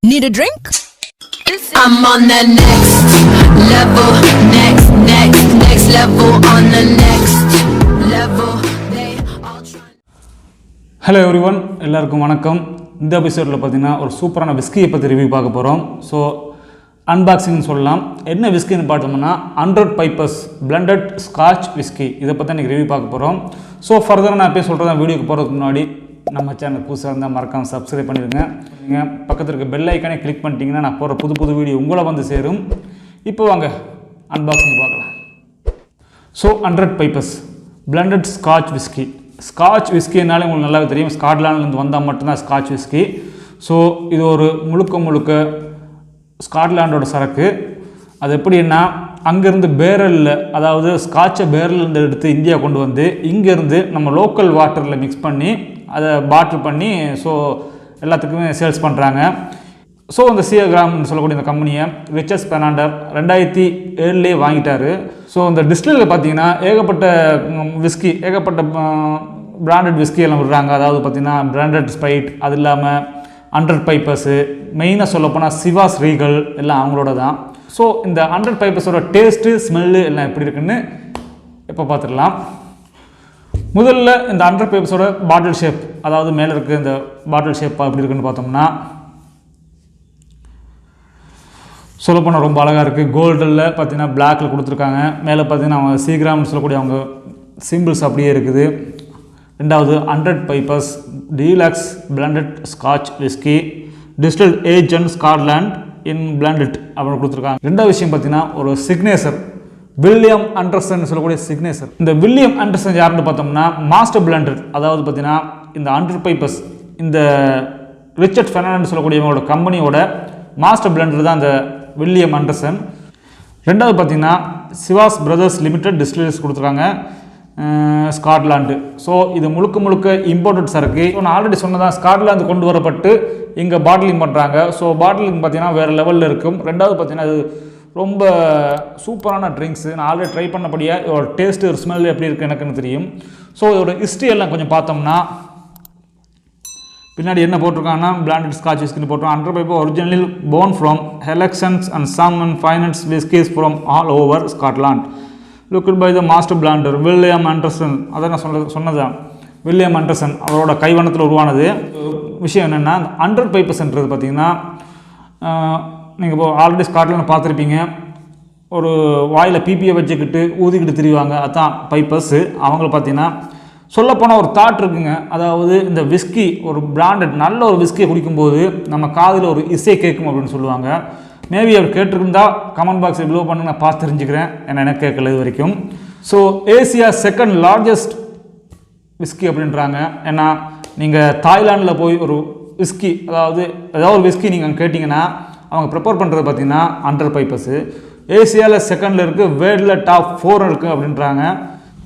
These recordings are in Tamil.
Need a drink? I'm on the next level, next level, on the next level. They all try. Hello everyone, எல்லாருக்கும் வணக்கம். இந்த எபிசோடில் பார்த்தீங்கன்னா ஒரு சூப்பரான விஸ்கியை பற்றி ரிவ்யூ பார்க்க போகிறோம். ஸோ அன்பாக்சிங்னு சொல்லலாம். என்ன விஸ்கின்னு பார்த்தோம்னா 100 பைப்பர்ஸ் பிளண்டட் ஸ்காட்ச் விஸ்கி. இதை பற்றி எனக்கு ரிவ்யூ பார்க்க போகிறோம். ஸோ ஃபர்தராக நான் போய் சொல்கிறேன். வீடியோக்கு போகிறதுக்கு முன்னாடி நம்ம சேனல் புதுசாக இருந்தால் மறக்காமல் சப்ஸ்கிரைப் பண்ணிடுங்க. நீங்கள் பக்கத்தில் இருக்க பெல் ஐக்கானே கிளிக் பண்ணிட்டீங்கன்னா நான் போகிற புது வீடியோ உங்களை வந்து சேரும். இப்போ வாங்க அன்பாக்சிங் பார்க்கலாம். So 100 Pipers blended scotch whisky. Scotch விஸ்கினாலே உங்களுக்கு நல்லாவே தெரியும். ஸ்காட்லாண்ட்லேருந்து வந்தால் மட்டும்தான் ஸ்காட்ச் விஸ்கி. ஸோ இது ஒரு முழுக்க ஸ்காட்லாண்டோட சரக்கு. அது எப்படின்னா அங்கேருந்து பேரலில், அதாவது ஸ்காட்சை பேரல்லேருந்து எடுத்து இந்தியா கொண்டு வந்து இங்கேருந்து நம்ம லோக்கல் வாட்டரில் மிக்ஸ் பண்ணி அதை பாட்டில் பண்ணி ஸோ எல்லாத்துக்குமே சேல்ஸ் பண்ணுறாங்க. ஸோ இந்த சீக்ராம்னு சொல்லக்கூடிய இந்த கம்பெனியை ரிச்சர்ஸ் பெர்னாண்டர் 2007 வாங்கிட்டார். ஸோ இந்த டிஸ்டிலரியில் பார்த்தீங்கன்னா ஏகப்பட்ட விஸ்கி, ஏகப்பட்ட பிராண்டட் விஸ்கி எல்லாம் விடுறாங்க. அதாவது பார்த்தீங்கன்னா பிராண்டட் ஸ்பைட், அது இல்லாமல் 100 பைப்பர்ஸு, மெயினாக சொல்லப்போனால் சிவாஸ் ரீகல் எல்லாம் அவங்களோட தான். ஸோ இந்த 100 பைப்பர்ஸோட டேஸ்ட்டு, ஸ்மெல்லு எல்லாம் எப்படி இருக்குன்னு இப்போ பார்த்துடலாம். முதல்ல இந்த 100 பைப்பர்ஸோட பாட்டில் ஷேப், அதாவது மேலே இருக்க இந்த பாட்டில் ஷேப் எப்படி இருக்குன்னு பார்த்தோம்னா சொல்லப்போனால் ரொம்ப அழகாக இருக்குது. கோல்டில் பார்த்தீங்கன்னா பிளாக்கில் கொடுத்துருக்காங்க. மேலே பார்த்தீங்கன்னா அவங்க சீக்ராம்னு சொல்லக்கூடிய அவங்க சிம்பிள்ஸ் அப்படியே இருக்குது. ரெண்டாவது 100 pipers deluxe blended scotch whisky distilled age and Scotland in blended அப்படின்னு கொடுத்துருக்காங்க. ரெண்டாவது விஷயம் பார்த்தீங்கன்னா ஒரு சிக்னேச்சர், வில்லியம் ஆண்டர்சன் சொல்லக்கூடிய சிக்னேச்சர். இந்த வில்லியம் ஆண்டர்சன் யாருன்னு பார்த்தோம்னா மாஸ்டர் பிளண்டர், அதாவது பார்த்தீங்கன்னா இந்த 100 பைப்பர்ஸ் இந்த ரிச்சர்ட் பெர்னாண்டர் சொல்லக்கூடியவங்களோட கம்பெனியோட மாஸ்டர் பிளண்டர் தான் இந்த வில்லியம் ஆண்டர்சன். ரெண்டாவது பார்த்தீங்கன்னா சிவாஸ் பிரதர்ஸ் லிமிடெட் டிஸ்டிலரிஸ் கொடுத்துருக்காங்க, ஸ்காட்லாண்டு. ஸோ இது முழுக்க இம்போர்ட்டட் சரக்கு. நான் ஆல்ரெடி சொன்னதான், ஸ்காட்லாந்து கொண்டு வரப்பட்டு இங்கே பாட்டிலிங் பண்ணுறாங்க. ஸோ பாட்டிலிங் பார்த்தீங்கன்னா வேறு லெவலில் இருக்கும். ரெண்டாவது பார்த்தீங்கன்னா அது ரொம்ப சூப்பரான ட்ரிங்க்ஸு. நான் ஆல்ரெடி ட்ரை பண்ணபடியாக இதோட டேஸ்ட்டு, ஒரு ஸ்மெல் எப்படி இருக்குது எனக்குன்னு தெரியும். ஸோ இதோட ஹிஸ்ட்ரி எல்லாம் கொஞ்சம் பார்த்தோம்னா பின்னாடி என்ன போட்டிருக்காங்கன்னா பிளாண்டட் ஸ்காட்ச் விஸ்கின்னு போட்டிருக்காங்க. 100 Piper originally born from elections and some and finance whiskies from all over Scotland looked by the master blender William Anderson. அதை நான் சொன்னதான், வில்லியம் ஆண்டர்சன் அவரோட கைவண்ணத்தில் உருவானது. விஷயம் என்னென்னா 100 பைப்பர்ஸ்ன்றது பார்த்தீங்கன்னா நீங்கள் இப்போ ஆல்ரெடி ஸ்காட்லாண்ட் பார்த்துருப்பீங்க, ஒரு வாயில் பிபியை வச்சுக்கிட்டு ஊதிக்கிட்டு திரிவாங்க, அதுதான் பைப்பர்ஸு. அவங்கள பார்த்தீங்கன்னா சொல்லப்போனால் ஒரு தாட் இருக்குங்க. அதாவது இந்த விஸ்கி, ஒரு பிராண்டட் நல்ல ஒரு விஸ்கியை குடிக்கும்போது நம்ம காதில் ஒரு இசை கேட்கும் அப்படின்னு சொல்லுவாங்க. மேபி அவர் கேட்டிருந்தா கமெண்ட் பாக்ஸில் பிலோ பண்ணி நான் பார்த்து தெரிஞ்சுக்கிறேன், ஏன்னா எனக்கு கேட்கல இது வரைக்கும். So Asia second largest whisky அப்படின்றாங்க. ஏன்னா நீங்கள் தாய்லாண்டில் போய் ஒரு விஸ்கி, அதாவது ஏதாவது ஒரு விஸ்கி நீங்கள் அங்கே கேட்டிங்கன்னா அவங்க ப்ரிப்பேர் பண்ணுறது பார்த்தீங்கன்னா 100 பைப்பர்ஸு. ஏசியாவில் செகண்டில் இருக்குது, வேர்ல்டில் டாப் 4 இருக்குது அப்படின்றாங்க.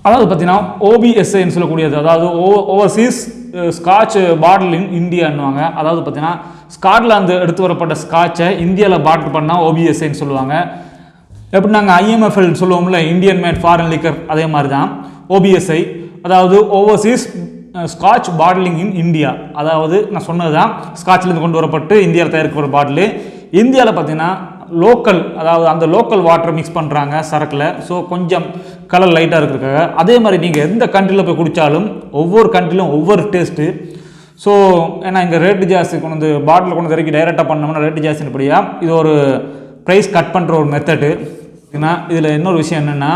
அதாவது பார்த்தீங்கன்னா ஓபிஎஸ்ஐன்னு சொல்லக்கூடியது, அதாவது ஓவர்சீஸ் ஸ்காட்ச் பாட்டில் இன் இந்தியான்னுவாங்க. அதாவது பார்த்தீங்கன்னா ஸ்காட்லாந்து எடுத்து வரப்பட்ட ஸ்காட்சை இந்தியாவில் பாட்டில் பண்ணால் ஓபிஎஸ்ஐன்னு சொல்லுவாங்க. எப்படி நாங்கள் ஐஎம்எஃப்எல் சொல்லுவோம்ல, இந்தியன் மேட் ஃபாரின் லிக்கர், அதே மாதிரி தான் ஓபிஎஸ்ஐ, அதாவது overseas scotch bottling in India. அதாவது நான் சொன்னது தான், ஸ்காட்ச்லேருந்து கொண்டு வரப்பட்டு இந்தியாவில் தயாரிக்கிற பாட்டிலு. இந்தியாவில் பார்த்தீங்கன்னா லோக்கல், அதாவது அந்த லோக்கல் வாட்டரை மிக்ஸ் பண்ணுறாங்க சரக்கில். ஸோ கொஞ்சம் கலர் லைட்டாக இருக்கிறதுக்காக. அதே மாதிரி நீங்கள் எந்த கண்ட்ரியில் போய் குடித்தாலும் ஒவ்வொரு கண்ட்ரிலும் ஒவ்வொரு டேஸ்ட்டு. ஸோ ஏன்னா இங்கே ரேட்டு ஜாஸ்தி, கொண்டு வந்து பாட்டில் கொண்டு இறக்கி டைரெக்டாக பண்ணோம்னா ரேட்டு ஜாஸ்திப்படியாக இது ஒரு ப்ரைஸ் கட் பண்ணுற ஒரு மெத்தடு. ஏன்னா இதில் இன்னொரு விஷயம் என்னென்னா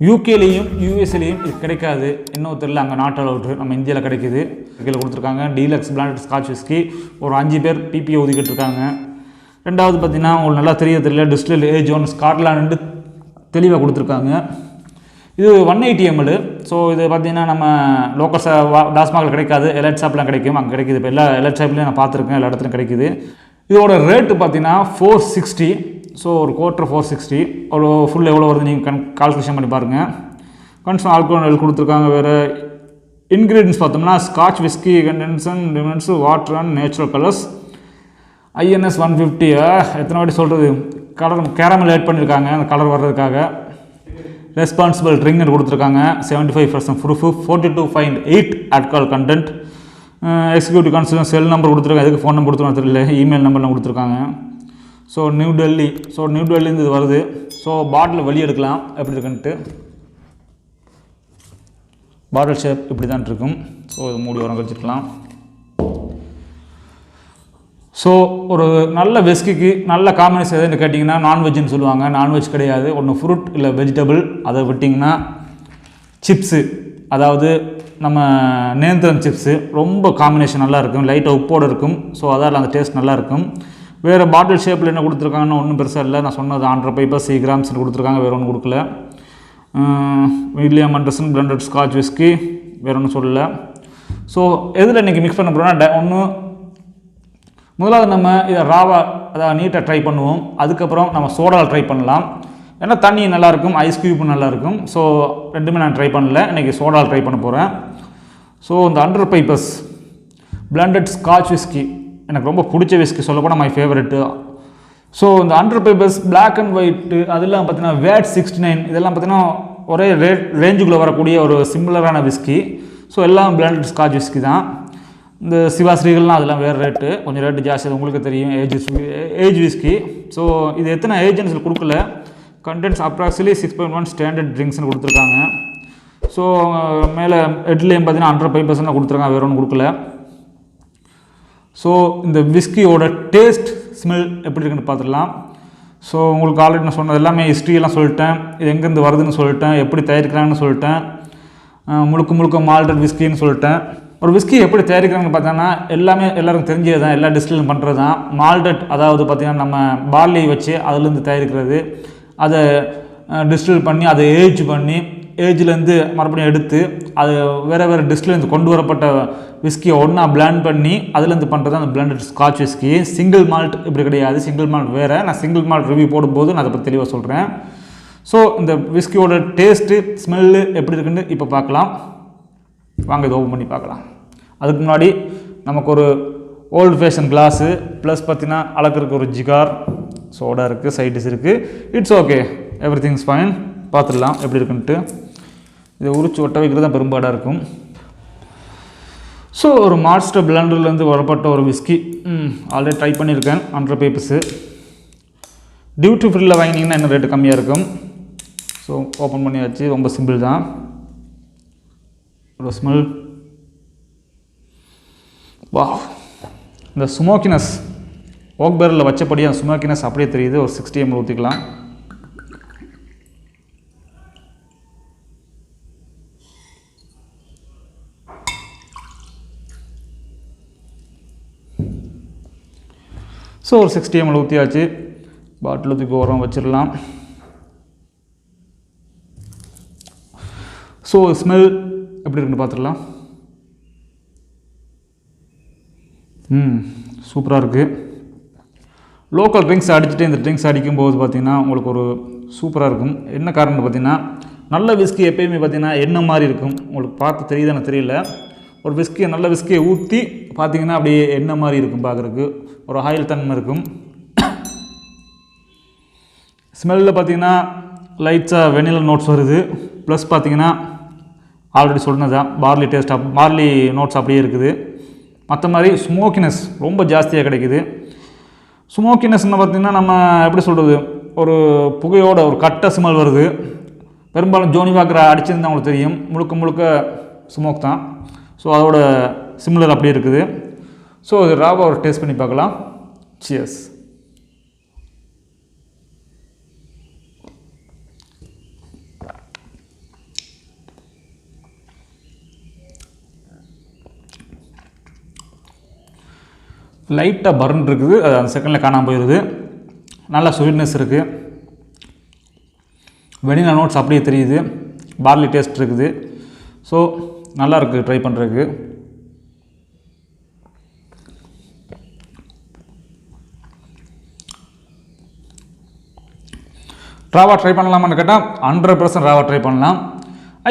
யூகேலேயும் யூஎஸ்லேயும் இது கிடைக்காது, இன்னும் தெரியல, அங்கே நாட் அலவுட். நம்ம இந்தியாவில் கிடைக்கிது. கீழே கொடுத்துருக்காங்க டீலக்ஸ் பிளாண்டட் ஸ்காட்ச் விஸ்கி. ஒரு 5 பேர் பிபியை ஒதுக்கிட்டு இருக்காங்க. ரெண்டாவது பார்த்தீங்கன்னா உங்களுக்கு நல்லா தெரியல டிஸ்டில் ஏஜ் ஒன் ஸ்காட்லாண்டு தெளிவாக கொடுத்துருக்காங்க. இது 180 ml. ஸோ இது பார்த்தீங்கன்னா நம்ம லோக்கல் டாஸ்மாகில் கிடைக்காது, எலைட் ஷாப்லாம் கிடைக்கும், அங்கே கிடைக்கிது. இப்போ எல்லா எலைட் ஷாப்லேயும் நான் பார்த்துருக்கேன், எல்லா இடத்துலையும் கிடைக்கிது. இதோட ரேட்டு பார்த்தீங்கன்னா 460. ஸோ ஒரு குவார்ட்டர் 460. ஒரு ஃபுல் எவ்வளோ வருது நீங்கள் கால்குலேஷன் பண்ணி பாருங்கள். கன்சர்ன் ஆல்கோஹால் கொடுத்துருக்காங்க. வேறு இன்க்ரீடியன்ஸ் பார்த்தோம்னா ஸ்காட்ச் விஸ்கி கண்டென்சன் டிமென்ஸு water and natural colours INS 150. எத்தனை வாட்டி சொல்கிறது, கலர் கேரமல் ஆட் பண்ணியிருக்காங்க அந்த கலர் வர்றதுக்காக. ரெஸ்பான்சிபிள் ட்ரிங்க்னு கொடுத்துருக்காங்க. 75% proof, 42.8 alcohol content. Executive consultant cell number கொடுத்துருக்காங்க, எதுக்கு ஃபோன் நம்பர் கொடுத்துருக்காங்க தெரியல, இமெயில் நம்பர்லாம் கொடுத்துருக்காங்க. ஸோ நியூ டெல்லிருந்து இது வருது. ஸோ பாட்டில் வெளியே எடுக்கலாம் எப்படி இருக்குன்ட்டு. பாட்டில் ஷேப் இப்படி தான் இருக்கும். ஸோ இது மூடி உரம் வச்சுருக்கலாம். ஸோ ஒரு நல்ல விஸ்கிக்கு நல்ல காம்பினேஷன் எதுன்னு கேட்டிங்கன்னா நான்வெஜ்னு சொல்லுவாங்க. நான்வெஜ் கிடையாது, ஒன்று ஃப்ரூட் இல்லை வெஜிடபிள். அதை விட்டிங்கன்னா சிப்ஸு, அதாவது நம்ம நேந்திரம் சிப்ஸு ரொம்ப காம்பினேஷன் நல்லாயிருக்கும், லைட்டாக உப்போடு இருக்கும். ஸோ அதால் அந்த டேஸ்ட் நல்லாயிருக்கும். வேறு பாட்டில் ஷேப்பில் என்ன கொடுத்துருக்காங்கன்னா ஒன்றும் பெருசாக இல்லை. நான் சொன்னது 100 பைப்பர் சீகிராம்ஸ் கொடுத்துருக்காங்க, வேறு ஒன்றும் கொடுக்கல. William Anderson blended scotch whisky, வேறு ஒன்றும் சொல்லலை. ஸோ எதில் இன்றைக்கி மிக்ஸ் பண்ண போகிறோம்னா ஒன்று முதலாவது நம்ம இதை ராவா அதாவது நீட்டாக ட்ரை பண்ணுவோம். அதுக்கப்புறம் நம்ம சோடாவில் ட்ரை பண்ணலாம். ஏன்னா தண்ணி நல்லாயிருக்கும், ஐஸ் க்யூப் நல்லாயிருக்கும். ஸோ ரெண்டுமே நான் ட்ரை பண்ணல, இன்றைக்கி சோடாவில் ட்ரை பண்ண போகிறேன். ஸோ இந்த 100 பைப்பர்ஸ் பிளண்டட் ஸ்காட்ச் விஸ்கி எனக்கு ரொம்ப பிடிச்ச விஸ்கி, சொல்லப்போனால் மை ஃபேவரெட்டு. ஸோ இந்த 100 பைப்பர்ஸ் பிளாக் அண்ட் ஒயிட்டு, அதெல்லாம் பார்த்தீங்கன்னா வேட் 69, இதெல்லாம் பார்த்தீங்கன்னா ஒரே ரேஞ்சுக்குள்ளே வரக்கூடிய ஒரு சிமிலரான விஸ்கி. ஸோ எல்லாம் பிளண்டட் ஸ்காட்ச் விஸ்கி தான். இந்த சிவாஸ் ரீகல்லாம் அதெல்லாம் வேறு ரேட்டு, கொஞ்சம் ரேட்டு ஜாஸ்தி, அது உங்களுக்கு தெரியும். Age whisky. ஸோ இது எத்தனை ஏஜென்ட்ஸ் கொடுக்கல. கண்டென்ட்ஸ் அப்ராக்சிமேட்லி 6.1 ஸ்டாண்டர்ட் ட்ரிங்க்ஸ்னு கொடுத்துருக்காங்க. ஸோ மேலே ஹெட்லேயும் பார்த்தீங்கன்னா 100 பைப்பர்ஸ் தான் கொடுத்துருக்காங்க, வேறு ஒன்றும் கொடுக்கல. ஸோ இந்த விஸ்கியோட டேஸ்ட் ஸ்மெல் எப்படி இருக்குன்னு பார்த்துடலாம். ஸோ உங்களுக்கு ஆல்ரெடி நான் சொன்னது எல்லாமே ஹிஸ்ட்ரியெல்லாம் சொல்லிட்டேன், இது எங்கேருந்து வருதுன்னு சொல்லிட்டேன், எப்படி தயாரிக்கிறாங்கன்னு சொல்லிட்டேன், முழுக்க மால்டட் விஸ்கின்னு சொல்லிட்டேன். ஒரு விஸ்கி எப்படி தயாரிக்கிறாங்கன்னு பார்த்தோன்னா எல்லாருக்கும் தெரிஞ்சது தான், எல்லா டிஸ்டிலும் பண்ணுறது தான். மால்டட் அதாவது பார்த்திங்கன்னா நம்ம பார்லி வச்சு அதுலேருந்து தயாரிக்கிறது, அதை டிஸ்டில் பண்ணி அதை ஏஜ் பண்ணி ஏஜ்லேருந்து மறுபடியும் எடுத்து அது வேறு டிஸ்டிலேருந்து கொண்டு வரப்பட்ட விஸ்கியை ஒன்றா பிளாண்ட் பண்ணி அதுலேருந்து பண்ணுறது அந்த blended scotch whisky. Single malt இப்படி கிடையாது, சிங்கிள் மால்ட் வேறு. நான் சிங்கிள் மால்ட் ரிவ்யூ போடும்போது நான் அதை பற்றி தெளிவாக சொல்கிறேன். ஸோ இந்த விஸ்கியோட டேஸ்ட்டு ஸ்மெல்லு எப்படி இருக்குன்னு இப்போ பார்க்கலாம். வாங்க இதை ஓப்பன் பண்ணி பார்க்கலாம். அதுக்கு முன்னாடி நமக்கு ஒரு ஓல்டு ஃபேஷன் கிளாஸு ப்ளஸ் பார்த்திங்கன்னா அளக்கிறதுக்கு ஒரு ஜிகார், சோடா இருக்குது, சைட் டிஷ் இருக்குது. It's okay, every things fine. பார்த்துடலாம் எப்படி இருக்குன்ட்டு. இதை உரிச்சு ஒட்ட வைக்கிறது தான் பெரும்பாடாக இருக்கும். ஸோ ஒரு மாஸ்டர் பிளண்டர்லேருந்து வரப்பட்ட ஒரு விஸ்கி ஆல்ரெடி ட்ரை பண்ணியிருக்கேன். 100 பைப்பர்ஸு டியூட்டி ஃப்ரீயில் வாங்கினீங்கன்னா இன்னும் ரேட்டு கம்மியாக இருக்கும். ஸோ ஓப்பன் பண்ணியாச்சு, ரொம்ப சிம்பிள் தான். ஒரு ஸ்மெல், வா, இந்த ஸ்மோக்கினஸ் ஓக் பேரில் வச்சபடியே அந்த ஸ்மோக்கினஸ் அப்படியே தெரியுது. ஒரு 60 ml ஊற்றிக்கலாம். ஸோ ஒரு 60 ml ஊற்றியாச்சு. பாட்டில் தூக்கி ஓரம் வச்சிடலாம். ஸோ ஸ்மெல் எப்படி இருக்குன்னு பார்த்துடலாம். சூப்பராக இருக்குது. லோக்கல் ட்ரிங்க்ஸ் அடிச்சுட்டு இந்த ட்ரிங்க்ஸ் அடிக்கும்போது பார்த்திங்கன்னா உங்களுக்கு ஒரு சூப்பராக இருக்கும். என்ன காரணம்னு பார்த்திங்கன்னா நல்ல விஸ்கி எப்போயுமே பார்த்திங்கன்னா என்ன மாதிரி இருக்கும், உங்களுக்கு பார்த்து தெரியுதுன்னு தெரியல. ஒரு விஸ்கியை நல்ல விஸ்கியை ஊற்றி பார்த்திங்கன்னா அப்படியே என்ன மாதிரி இருக்கும் பார்க்குறதுக்கு, ஒரு ஆயில் தன்மை இருக்கும். ஸ்மெல்லில் பார்த்திங்கன்னா லைட்ஸாக வெனிலா நோட்ஸ் வருது. ப்ளஸ் பார்த்திங்கன்னா ஆல்ரெடி சொன்னதான் பார்லி டேஸ்ட், பார்லி நோட்ஸ் அப்படியே இருக்குது. மற்ற மாதிரி ஸ்மோக்கினஸ் ரொம்ப ஜாஸ்தியாக கிடைக்குது. ஸ்மோக்கினஸ்ன்னு பார்த்திங்கன்னா நம்ம எப்படி சொல்கிறது, ஒரு புகையோட ஒரு கட்ட ஸ்மெல் வருது. பெரும்பாலும் ஜோனி வாக்கர் அடிச்சிருந்தால் உங்களுக்கு தெரியும், முழுக்க ஸ்மோக் தான். ஸோ அதோட சிமிலர் அப்படியே இருக்குது. ஸோ இது ராவா ஒரு டேஸ்ட் பண்ணி பார்க்கலாம். சியர்ஸ். லைட்டாக பர்ன் இருக்குது, அது அந்த செகண்டில் காணாமல் போயிடுது. நல்லா ஸ்வீட்னஸ் இருக்குது, வெனிலா நோட்ஸ் அப்படியே தெரியுது, பார்லி டேஸ்ட் இருக்குது. ஸோ நல்லா இருக்குது ட்ரை பண்ணுறதுக்கு. ராவா ட்ரை பண்ணலாமான்னு கேட்டால் 100% ராவா ட்ரை பண்ணலாம்.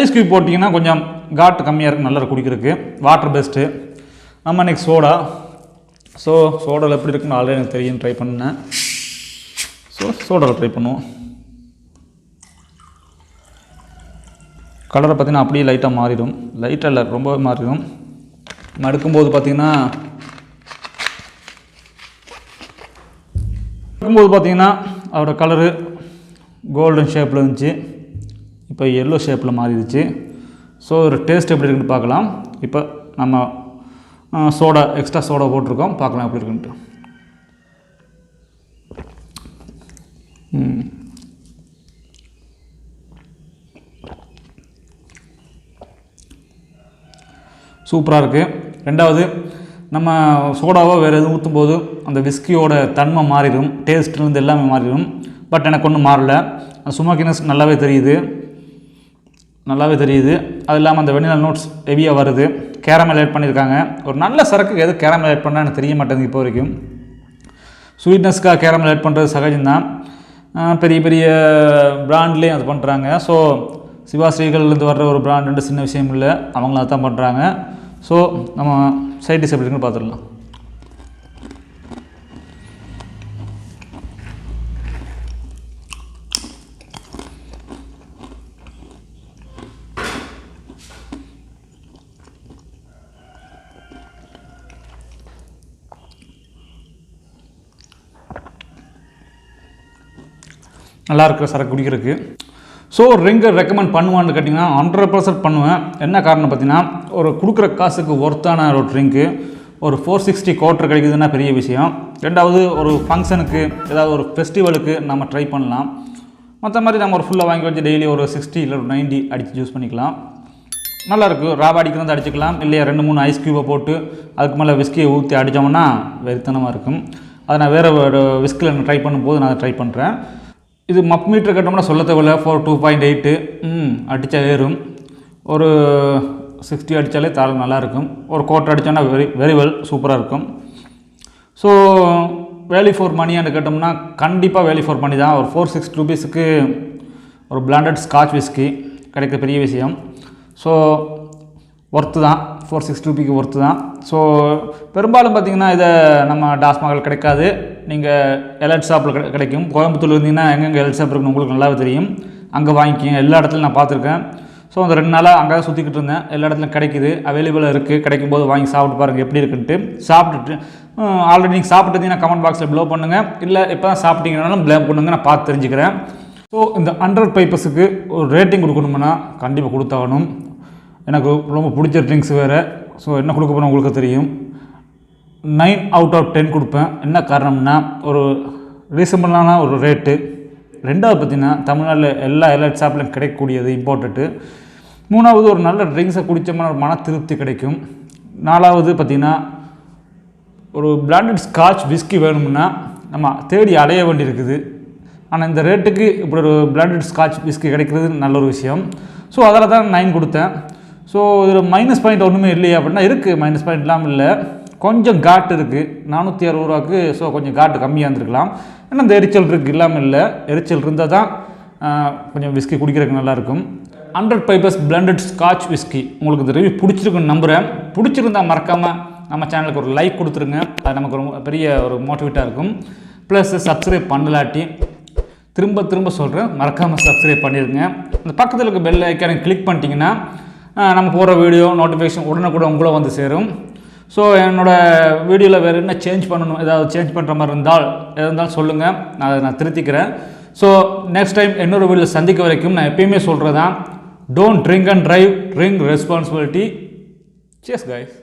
ஐஸ் க்யூப் போட்டிங்கன்னா கொஞ்சம் காட்டு கம்மியாக இருக்குது, நல்லா குடிக்கிறதுக்கு. Water best. நம்ம இன்றைக்கி சோடா. ஸோ சோடாவில் எப்படி இருக்குன்னு ஆல்ரெடி எனக்கு தெரியும், ட்ரை பண்ணேன். ஸோ சோடாவில் ட்ரை பண்ணுவோம். கலரை பார்த்திங்கன்னா அப்படியே லைட்டாக மாறிடும், லைட்டாக இல்லை ரொம்பவே மாறிடும். நம்ம எடுக்கும்போது பார்த்திங்கன்னா அதோட கலரு கோல்டன் ஷேப்பில் இருந்துச்சு, இப்போ எல்லோ ஷேப்பில் மாறிடுச்சு. ஸோ ஒரு டேஸ்ட் எப்படி இருக்குன்னு பார்க்கலாம். இப்போ நம்ம சோடா எக்ஸ்ட்ரா சோடா போட்டிருக்கோம், பார்க்கலாம் எப்படி இருக்குன்ட்டு. சூப்பராக இருக்குது. ரெண்டாவது, நம்ம சோடாவோ வேறு எதுவும் ஊற்றும்போது அந்த விஸ்கியோட தன்மை மாறிடும், டேஸ்ட்லேருந்து எல்லாமே மாறிடும். பட் எனக்கு ஒன்றும் மாறலை. ஸ்மோக்கினஸ் நல்லாவே தெரியுது. அது இல்லாமல் அந்த வெனிலா நோட்ஸ் ஹெவியாக வருது. கேரமல் ஆட் பண்ணியிருக்காங்க. ஒரு நல்ல சரக்கு எது கேரமல் ஆட் பண்ணால் எனக்கு தெரிய மாட்டேங்குது இப்போ வரைக்கும். ஸ்வீட்னஸ்க்காக கேரமல் ஆட் பண்ணுறது சகஜம்தான், பெரிய பெரிய பிராண்ட்லேயும் அது பண்ணுறாங்க. ஸோ சிவாஸ் ரீகல்லேருந்து வர்ற ஒரு பிராண்டு சின்ன விஷயம் இல்லை, அவங்களும் அதான் பண்ணுறாங்க. ஸோ நம்ம சைட் டிஷ் எப்படி இருக்குன்னு பார்த்துடலாம். நல்லா இருக்கிற சரக்கு குடிக்கிறதுக்கு. ஸோ ரிங்கை ரெக்கமெண்ட் பண்ணுவான்னு கேட்டிங்கன்னா 100% பண்ணுவேன். என்ன காரணம் பார்த்தீங்கன்னா, ஒரு கொடுக்குற காசுக்கு ஒர்த்தான ஒரு ட்ரிங்க்கு, ஒரு 460 குவார்ட்டர் கிடைக்குதுன்னா பெரிய விஷயம். ரெண்டாவது, ஒரு ஃபங்க்ஷனுக்கு ஏதாவது ஒரு ஃபெஸ்டிவலுக்கு நம்ம ட்ரை பண்ணலாம். மற்ற மாதிரி நம்ம ஒரு ஃபுல்லாக வாங்கி வச்சு டெய்லி ஒரு 60 இல்லை ஒரு 90 அடித்து யூஸ் பண்ணிக்கலாம். நல்லாயிருக்கு. ராவா அடிக்கிறது அடிச்சுக்கலாம், இல்லையா 2-3 ஐஸ் க்யூபை போட்டு அதுக்கு மேலே விஸ்கியை ஊற்றி அடித்தோம்னா வெறித்தனமாக இருக்கும். அதை நான் வேறு விஸ்கியில் நான் ட்ரை பண்ணும்போது நான் ட்ரை பண்ணுறேன். இது மப் மீட்டர் கட்டோம்னா சொல்ல தேவையில்லை, 2.8 அடித்தா ஏறும். ஒரு 60 அடித்தாலே தாள் நல்லாயிருக்கும். ஒரு குவார்ட்டர் அடித்தோன்னா வெரி வெல் சூப்பராக இருக்கும். ஸோ வேல்யூ ஃபார் மணியான்னு கேட்டோம்னா கண்டிப்பாக வேல்யூ ஃபார் மணி தான். ஒரு 460 ரூபீஸுக்கு ஒரு பிளாண்டட் ஸ்காட்ச் விஸ்கி கிடைக்கிற பெரிய விஷயம். ஸோ ஒர்த்து தான், 460 ரூபிக்கு ஒர்த்து தான். ஸோ பெரும்பாலும் பார்த்திங்கன்னா இதை நம்ம டாஸ்மாகில் கிடைக்காது, நீங்கள் எலைட் ஷாப்பில் கிடைக்கும். கோயம்புத்தூர் இருந்தீங்கன்னா எங்கெங்கே எலைட் ஷாப் இருக்குன்னு உங்களுக்கு நல்லாவே தெரியும், அங்கே வாங்கிக்கிங்க. எல்லா இடத்துலையும் நான் பார்த்துருக்கேன். ஸோ அந்த 2 நாளாக அங்கே தான் சுற்றிக்கிட்டு இருந்தேன். எல்லா இடத்துலையும் கிடைக்குது, அவைலபிளாக இருக்குது. கிடைக்கும்போது வாங்கி சாப்பிட்டு பாருங்கள் எப்படி இருக்குன்ட்டு. சாப்பிட்டுட்டு ஆல்ரெடி நீங்கள் சாப்பிட்டீங்கன்னா கமெண்ட் பாக்ஸில் ப்ளோ பண்ணுங்கள், இல்லை இப்போ தான் சாப்பிட்டீங்கன்னாலும் ப்ளே பண்ணுங்கள், நான் பார்த்து தெரிஞ்சுக்கிறேன். ஸோ இந்த 100 பைப்பர்ஸுக்கு ஒரு ரேட்டிங் கொடுக்கணும்னா கண்டிப்பாக கொடுத்தாகணும். எனக்கு ரொம்ப பிடிச்ச ட்ரிங்க்ஸ் வேறு. ஸோ என்ன கொடுக்க போகிறோம் உங்களுக்கு தெரியும். 9 out of 10 கொடுப்பேன். என்ன காரணம்னா, ஒரு ரீசனபிளான ஒரு ரேட்டு. ரெண்டாவது பார்த்திங்கன்னா தமிழ்நாட்டில் எல்லா ஷாப்லையும் கிடைக்கக்கூடியது இம்பார்ட்டண்ட்டு. மூணாவது, ஒரு நல்ல ட்ரிங்க்ஸை குடித்தோம்னா ஒரு மன திருப்தி கிடைக்கும். நாலாவது பார்த்திங்கன்னா, ஒரு பிளாண்டட் ஸ்காட்ச் விஸ்கி வேணும்னா நம்ம தேடி அலைய வேண்டியிருக்குது. ஆனால் இந்த ரேட்டுக்கு இப்படி ஒரு பிளாண்டட் ஸ்காட்ச் விஸ்கி கிடைக்கிறது நல்ல ஒரு விஷயம். ஸோ அதில் தான் 9 கொடுத்தேன். ஸோ இதில் மைனஸ் பாயிண்ட் ஒன்றுமே இல்லையா அப்படின்னா இருக்குது, மைனஸ் பாயிண்ட் இல்லாமல் இல்லை. கொஞ்சம் காட்டு இருக்குது 460 ரூபாய்க்கு. ஸோ கொஞ்சம் காட்டு கம்மியாக இருந்திருக்கலாம். ஏன்னா இந்த எரிச்சல் இருக்குது, இல்லாமல் இல்லை. எரிச்சல் இருந்தால் தான் கொஞ்சம் விஸ்கி குடிக்கிறதுக்கு நல்லாயிருக்கும். 100 பைப்பர்ஸ் பிளண்டட் ஸ்காட்ச் விஸ்கி உங்களுக்கு இந்த ரிவ்யூ பிடிச்சிருக்குன்னு நம்புகிறேன். பிடிச்சிருந்தால் மறக்காமல் நம்ம சேனலுக்கு ஒரு லைக் கொடுத்துருங்க, அது நமக்கு ரொம்ப பெரிய ஒரு மோட்டிவேட்டாக இருக்கும். ப்ளஸ் சப்ஸ்கிரைப் பண்ணலாட்டி திரும்ப சொல்கிறேன், மறக்காமல் சப்ஸ்கிரைப் பண்ணிடுங்க. அந்த பக்கத்தில் இருக்க பெல் ஐக்கானை கிளிக் பண்ணிட்டீங்கன்னா நம்ம போகிற வீடியோ நோட்டிஃபிகேஷன் உடனே உங்களை வந்து சேரும். ஸோ என்னோடய வீடியோவில் வேறு என்ன சேஞ்ச் பண்ணணும், ஏதாவது சேஞ்ச் பண்ணுற மாதிரி இருந்தாலும் சொல்லுங்கள், நான் திருத்திக்கிறேன். ஸோ நெக்ஸ்ட் டைம் இன்னொரு வீடியோவில் சந்திக்க வரைக்கும் நான் எப்பயுமே சொல்கிறது தான், don't drink and drive, drink responsibility. Cheers guys.